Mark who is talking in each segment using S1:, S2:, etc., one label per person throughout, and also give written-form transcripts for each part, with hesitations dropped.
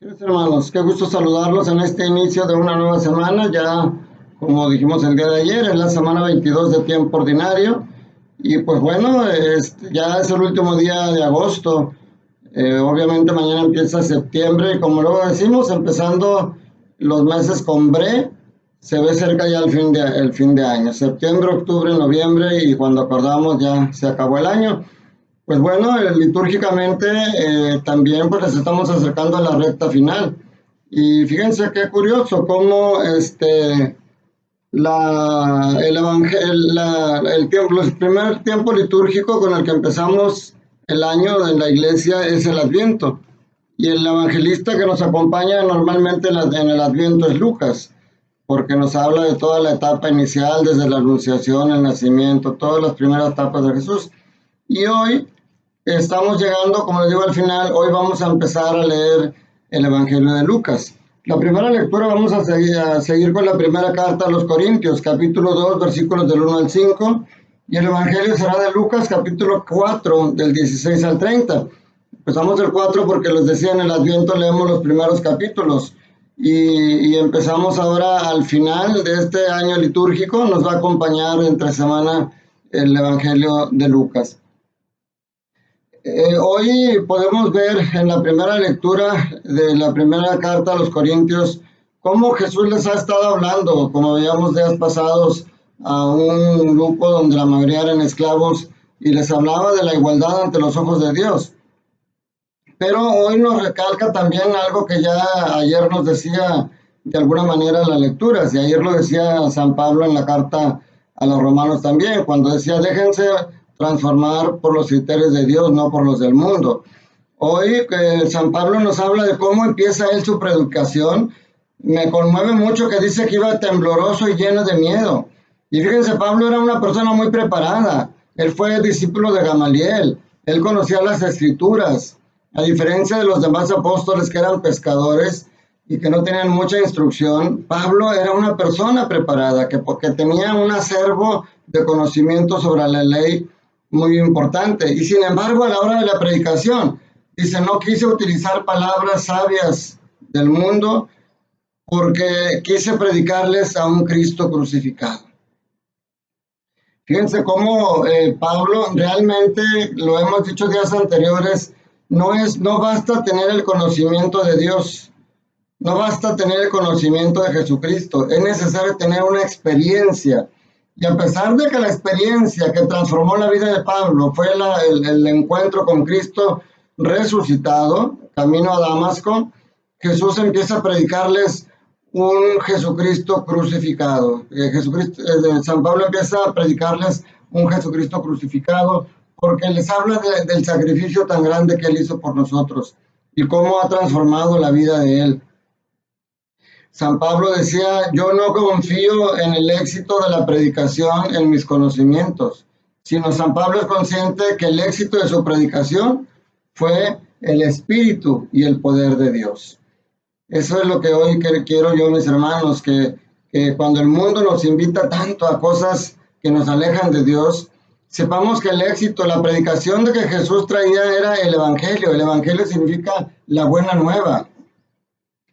S1: Queridos hermanos, qué gusto saludarlos en este inicio de una nueva semana. Ya, como dijimos el día de ayer, es la semana 22 de tiempo ordinario. Y pues bueno, ya es el último día de agosto. Obviamente mañana empieza septiembre y como luego decimos, empezando los meses con bre, se ve cerca ya el fin de año. Septiembre, octubre, noviembre y cuando acordamos ya se acabó el año. Pues bueno, litúrgicamente también pues les estamos acercando a la recta final. Y fíjense qué curioso cómo el primer tiempo litúrgico con el que empezamos el año en la iglesia es el Adviento. Y el evangelista que nos acompaña normalmente en el Adviento es Lucas, porque nos habla de toda la etapa inicial, desde la anunciación, el nacimiento, todas las primeras etapas de Jesús. Y hoy estamos llegando, como les digo al final, hoy vamos a empezar a leer el Evangelio de Lucas. La primera lectura vamos a seguir con la primera carta a los Corintios, capítulo 2, versículos del 1 al 5, y el Evangelio será de Lucas, capítulo 4, del 16 al 30. Empezamos del 4 porque les decía, en el Adviento leemos los primeros capítulos, y empezamos ahora al final de este año litúrgico, nos va a acompañar entre semana el Evangelio de Lucas. Hoy podemos ver en la primera lectura de la primera carta a los Corintios cómo Jesús les ha estado hablando, como veíamos días pasados, a un grupo donde la mayoría eran esclavos y les hablaba de la igualdad ante los ojos de Dios. Pero hoy nos recalca también algo que ya ayer nos decía de alguna manera las lecturas, y ayer lo decía San Pablo en la carta a los romanos también, cuando decía, déjense transformar por los criterios de Dios, no por los del mundo. Hoy San Pablo nos habla de cómo empieza él su predicación. Me conmueve mucho que dice que iba tembloroso y lleno de miedo. Y fíjense, Pablo era una persona muy preparada. Él fue discípulo de Gamaliel. Él conocía las escrituras. A diferencia de los demás apóstoles que eran pescadores y que no tenían mucha instrucción, Pablo era una persona preparada, porque tenía un acervo de conocimiento sobre la ley muy importante. Y sin embargo, a la hora de la predicación, dice, no quise utilizar palabras sabias del mundo porque quise predicarles a un Cristo crucificado. Fíjense cómo Pablo realmente, lo hemos dicho días anteriores, no basta tener el conocimiento de Dios, no basta tener el conocimiento de Jesucristo, es necesario tener una experiencia. Y a pesar de que la experiencia que transformó la vida de Pablo fue el encuentro con Cristo resucitado, camino a Damasco, Jesús empieza a predicarles un Jesucristo crucificado. San Pablo empieza a predicarles un Jesucristo crucificado porque les habla del sacrificio tan grande que Él hizo por nosotros y cómo ha transformado la vida de Él. San Pablo decía, yo no confío en el éxito de la predicación en mis conocimientos, sino San Pablo es consciente que el éxito de su predicación fue el Espíritu y el poder de Dios. Eso es lo que hoy quiero yo, mis hermanos, que cuando el mundo nos invita tanto a cosas que nos alejan de Dios, sepamos que el éxito, la predicación de que Jesús traía era el Evangelio. El Evangelio significa la buena nueva.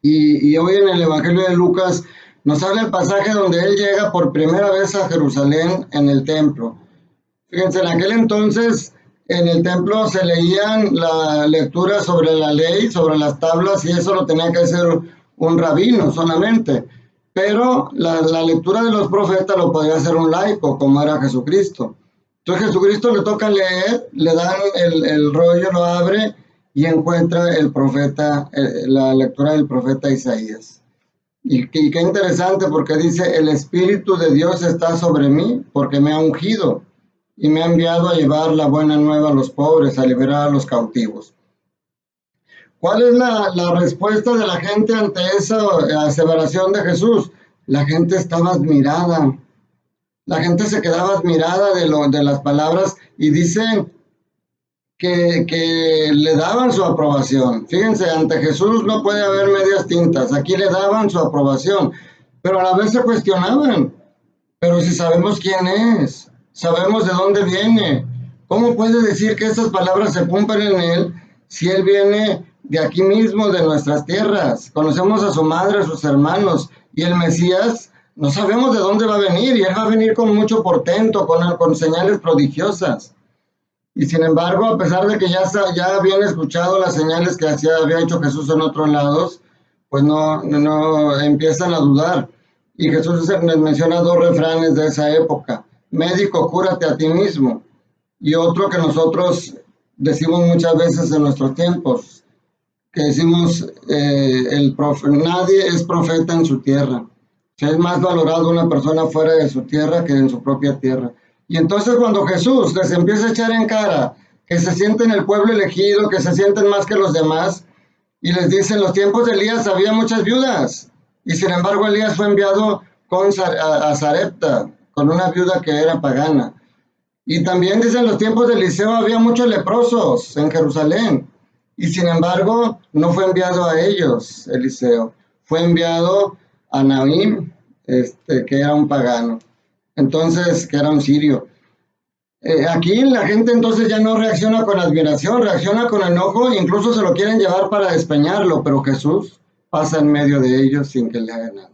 S1: Y hoy en el Evangelio de Lucas nos habla el pasaje donde él llega por primera vez a Jerusalén en el templo. Fíjense, en aquel entonces en el templo se leían la lectura sobre la ley, sobre las tablas, y eso lo tenía que hacer un rabino solamente. Pero la lectura de los profetas lo podía hacer un laico, como era Jesucristo. Entonces Jesucristo le toca leer, le dan el rollo, lo abre y encuentra el profeta, la lectura del profeta Isaías. Y qué interesante porque dice, el Espíritu de Dios está sobre mí porque me ha ungido y me ha enviado a llevar la buena nueva a los pobres, a liberar a los cautivos. ¿Cuál es la respuesta de la gente ante esa aseveración de Jesús? La gente estaba admirada. La gente se quedaba admirada de las palabras y dicen que le daban su aprobación. Fíjense, ante Jesús no puede haber medias tintas. Aquí le daban su aprobación, pero a la vez se cuestionaban. Pero si sabemos quién es, sabemos de dónde viene, ¿cómo puede decir que estas palabras se cumplen en él si él viene de aquí mismo, de nuestras tierras. Conocemos a su madre, a sus hermanos, y el Mesías no sabemos de dónde va a venir, y él va a venir con mucho portento, con señales prodigiosas. Y sin embargo, a pesar de que ya habían escuchado las señales que había hecho Jesús en otros lados, pues no empiezan a dudar. Y Jesús les menciona dos refranes de esa época: médico, cúrate a ti mismo. Y otro que nosotros decimos muchas veces en nuestros tiempos, que decimos, nadie es profeta en su tierra. O sea, es más valorado una persona fuera de su tierra que en su propia tierra. Y entonces cuando Jesús les empieza a echar en cara que se sienten el pueblo elegido, que se sienten más que los demás, y les dice: en los tiempos de Elías había muchas viudas, y sin embargo Elías fue enviado a Sarepta, con una viuda que era pagana. Y también dice: en los tiempos de Eliseo había muchos leprosos en Jerusalén, y sin embargo no fue enviado a ellos Eliseo, fue enviado a Naín, que era un pagano, entonces, que era un sirio. Aquí la gente entonces ya no reacciona con admiración, reacciona con enojo, incluso se lo quieren llevar para despeñarlo, pero Jesús pasa en medio de ellos sin que le haga nada.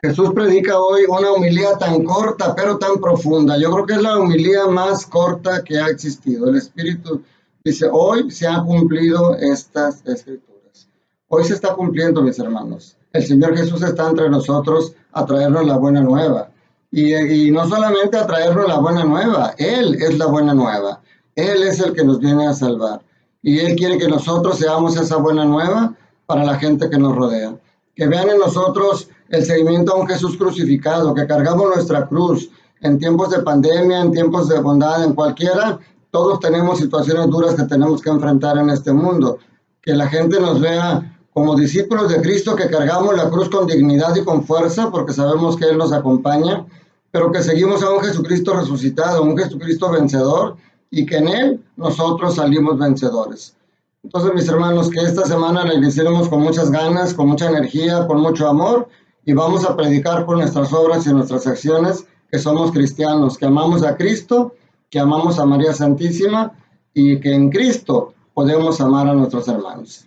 S1: Jesús predica hoy una homilía tan corta pero tan profunda. Yo creo que es la homilía más corta que ha existido. El Espíritu dice: hoy se han cumplido estas escrituras. Hoy se está cumpliendo, mis hermanos. El Señor Jesús está entre nosotros a traernos la buena nueva. Y no solamente a traernos la buena nueva, Él es la buena nueva. Él es el que nos viene a salvar. Y Él quiere que nosotros seamos esa buena nueva para la gente que nos rodea. Que vean en nosotros el seguimiento a un Jesús crucificado, que cargamos nuestra cruz en tiempos de pandemia, en tiempos de bondad, en cualquiera. Todos tenemos situaciones duras que tenemos que enfrentar en este mundo. Que la gente nos vea como discípulos de Cristo, que cargamos la cruz con dignidad y con fuerza, porque sabemos que Él nos acompaña, pero que seguimos a un Jesucristo resucitado, un Jesucristo vencedor, y que en Él nosotros salimos vencedores. Entonces, mis hermanos, que esta semana la iniciemos con muchas ganas, con mucha energía, con mucho amor, y vamos a predicar por nuestras obras y nuestras acciones que somos cristianos, que amamos a Cristo, que amamos a María Santísima, y que en Cristo podemos amar a nuestros hermanos.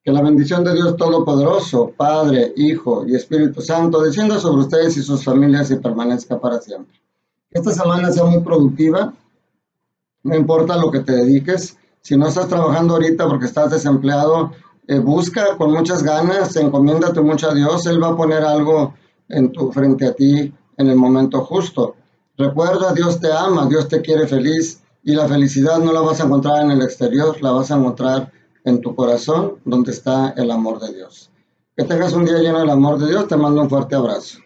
S1: Que la bendición de Dios Todopoderoso, Padre, Hijo y Espíritu Santo, descienda sobre ustedes y sus familias y permanezca para siempre. Que esta semana sea muy productiva, no importa lo que te dediques. Si no estás trabajando ahorita porque estás desempleado, busca con muchas ganas, encomiéndate mucho a Dios. Él va a poner algo frente a ti en el momento justo. Recuerda, Dios te ama, Dios te quiere feliz, y la felicidad no la vas a encontrar en el exterior, la vas a encontrar en tu corazón, donde está el amor de Dios. Que tengas un día lleno del amor de Dios. Te mando un fuerte abrazo.